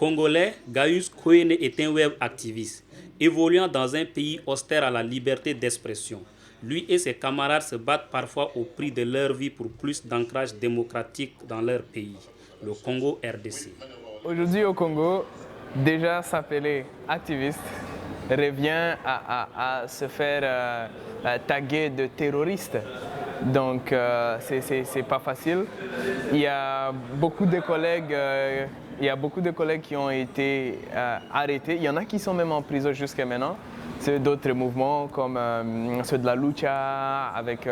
Congolais, Gaius Koene est un web activiste, évoluant dans un pays austère à la liberté d'expression. Lui et ses camarades se battent parfois au prix de leur vie pour plus d'ancrage démocratique dans leur pays, le Congo RDC. Aujourd'hui au Congo, déjà s'appeler activiste revient à se faire taguer de terroriste. Donc c'est pas facile. Il y a beaucoup de collègues, qui ont été arrêtés. Il y en a qui sont même en prison jusqu'à maintenant. C'est d'autres mouvements comme ceux de la Lucha avec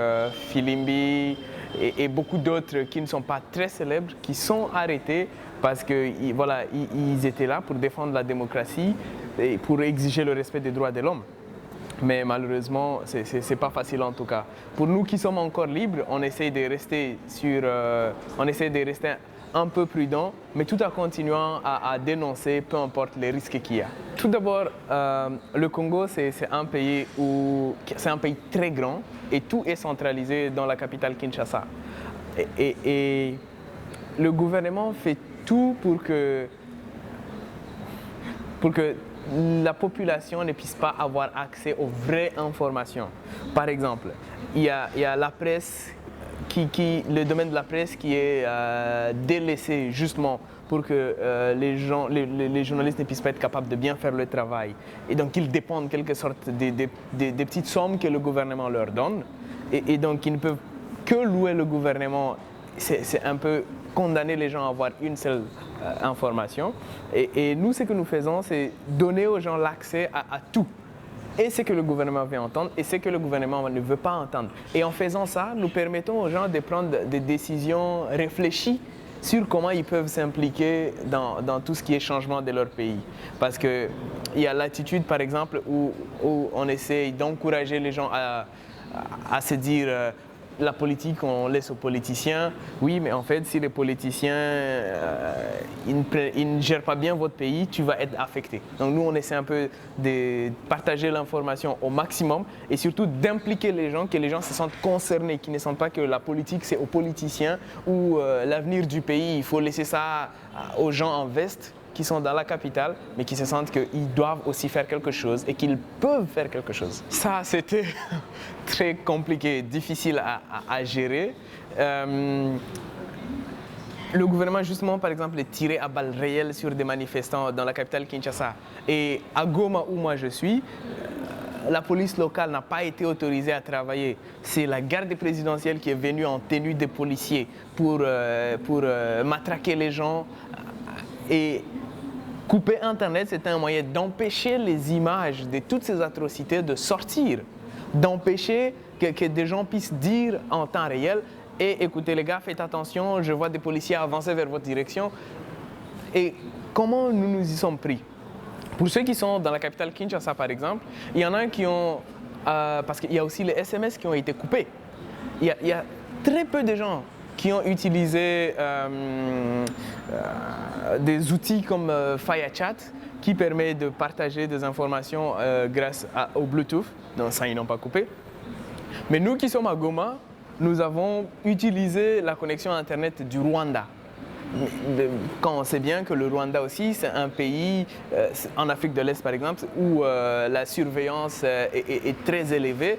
Filimbi et beaucoup d'autres qui ne sont pas très célèbres qui sont arrêtés parce que voilà, ils étaient là pour défendre la démocratie et pour exiger le respect des droits de l'homme. Mais malheureusement, c'est pas facile en tout cas. Pour nous qui sommes encore libres, on essaie de rester un peu prudent, mais tout en continuant à dénoncer, peu importe les risques qu'il y a. Tout d'abord, le Congo, c'est un pays très grand et tout est centralisé dans la capitale Kinshasa. Et le gouvernement fait tout pour que la population ne puisse pas avoir accès aux vraies informations. Par exemple, il y a la presse, le domaine de la presse qui est délaissé justement pour que les journalistes ne puissent pas être capables de bien faire le travail. Et donc ils dépendent en quelque sorte des petites sommes que le gouvernement leur donne. Et donc ils ne peuvent que louer le gouvernement. C'est un peu condamner les gens à avoir une seule information. Et nous, ce que nous faisons, c'est donner aux gens l'accès à tout. Et ce que le gouvernement veut entendre et ce que le gouvernement ne veut pas entendre. Et en faisant ça, nous permettons aux gens de prendre des décisions réfléchies sur comment ils peuvent s'impliquer dans tout ce qui est changement de leur pays. Parce qu'il y a l'attitude, par exemple, où on essaie d'encourager les gens à se dire la politique, on laisse aux politiciens. Oui, mais en fait, si les politiciens ils ne gèrent pas bien votre pays, tu vas être affecté. Donc nous, on essaie un peu de partager l'information au maximum et surtout d'impliquer les gens, que les gens se sentent concernés, qu'ils ne sentent pas que la politique, c'est aux politiciens ou l'avenir du pays, il faut laisser ça aux gens en veste qui sont dans la capitale, mais qui se sentent qu'ils doivent aussi faire quelque chose et qu'ils peuvent faire quelque chose. Ça, c'était très compliqué, difficile à gérer. Le gouvernement, justement, par exemple, est tiré à balles réelles sur des manifestants dans la capitale Kinshasa. Et à Goma, où moi je suis, la police locale n'a pas été autorisée à travailler. C'est la garde présidentielle qui est venue en tenue de policiers pour matraquer les gens. Et couper Internet, c'était un moyen d'empêcher les images de toutes ces atrocités de sortir, d'empêcher que des gens puissent dire en temps réel « Et écoutez les gars, faites attention, je vois des policiers avancer vers votre direction. » Et comment nous nous y sommes pris? Pour ceux qui sont dans la capitale Kinshasa, par exemple, il y en a qui ont... parce qu'il y a aussi les SMS qui ont été coupés. Il y a très peu de gens qui ont utilisé des outils comme FireChat qui permet de partager des informations grâce au Bluetooth. Donc ça, ils n'ont pas coupé. Mais nous qui sommes à Goma, nous avons utilisé la connexion Internet du Rwanda. Quand on sait bien que le Rwanda aussi, c'est un pays, en Afrique de l'Est par exemple, où la surveillance est très élevée.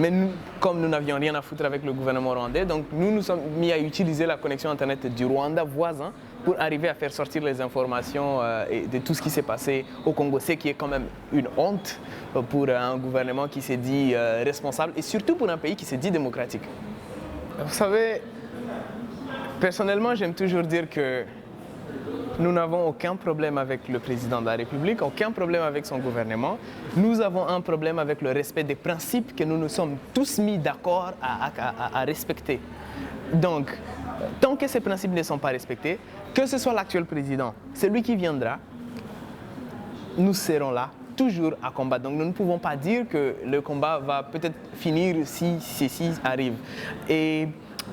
Mais nous, comme nous n'avions rien à foutre avec le gouvernement rwandais, donc nous nous sommes mis à utiliser la connexion Internet du Rwanda voisin pour arriver à faire sortir les informations de tout ce qui s'est passé au Congo. Ce qui est quand même une honte pour un gouvernement qui s'est dit responsable et surtout pour un pays qui s'est dit démocratique. Vous savez, personnellement, j'aime toujours dire que nous n'avons aucun problème avec le président de la République, aucun problème avec son gouvernement. Nous avons un problème avec le respect des principes que nous nous sommes tous mis d'accord à respecter. Donc, tant que ces principes ne sont pas respectés, que ce soit l'actuel président, celui qui viendra, nous serons là, toujours à combattre. Donc nous ne pouvons pas dire que le combat va peut-être finir si ceci arrive. Et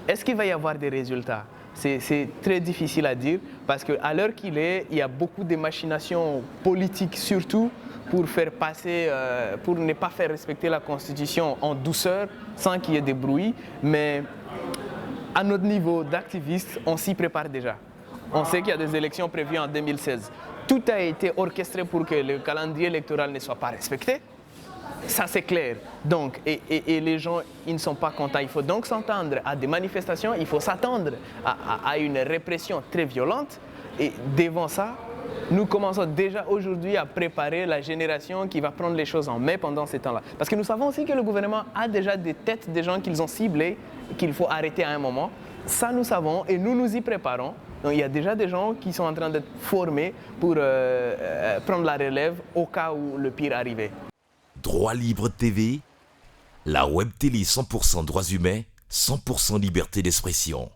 est-ce qu'il va y avoir des résultats ? C'est très difficile à dire parce qu'à l'heure qu'il est, il y a beaucoup de machinations politiques surtout pour faire passer, pour ne pas faire respecter la Constitution en douceur sans qu'il y ait de bruit. Mais à notre niveau d'activistes, on s'y prépare déjà. On sait qu'il y a des élections prévues en 2016. Tout a été orchestré pour que le calendrier électoral ne soit pas respecté. Ça, c'est clair. Donc, et les gens, ils ne sont pas contents. Il faut donc s'entendre à des manifestations, il faut s'attendre à une répression très violente. Et devant ça, nous commençons déjà aujourd'hui à préparer la génération qui va prendre les choses en main pendant ces temps-là. Parce que nous savons aussi que le gouvernement a déjà des têtes des gens qu'ils ont ciblés, qu'il faut arrêter à un moment. Ça, nous savons et nous nous y préparons. Donc, il y a déjà des gens qui sont en train d'être formés pour prendre la relève au cas où le pire arrivait. Droit Libre TV, la web télé 100% droits humains, 100% liberté d'expression.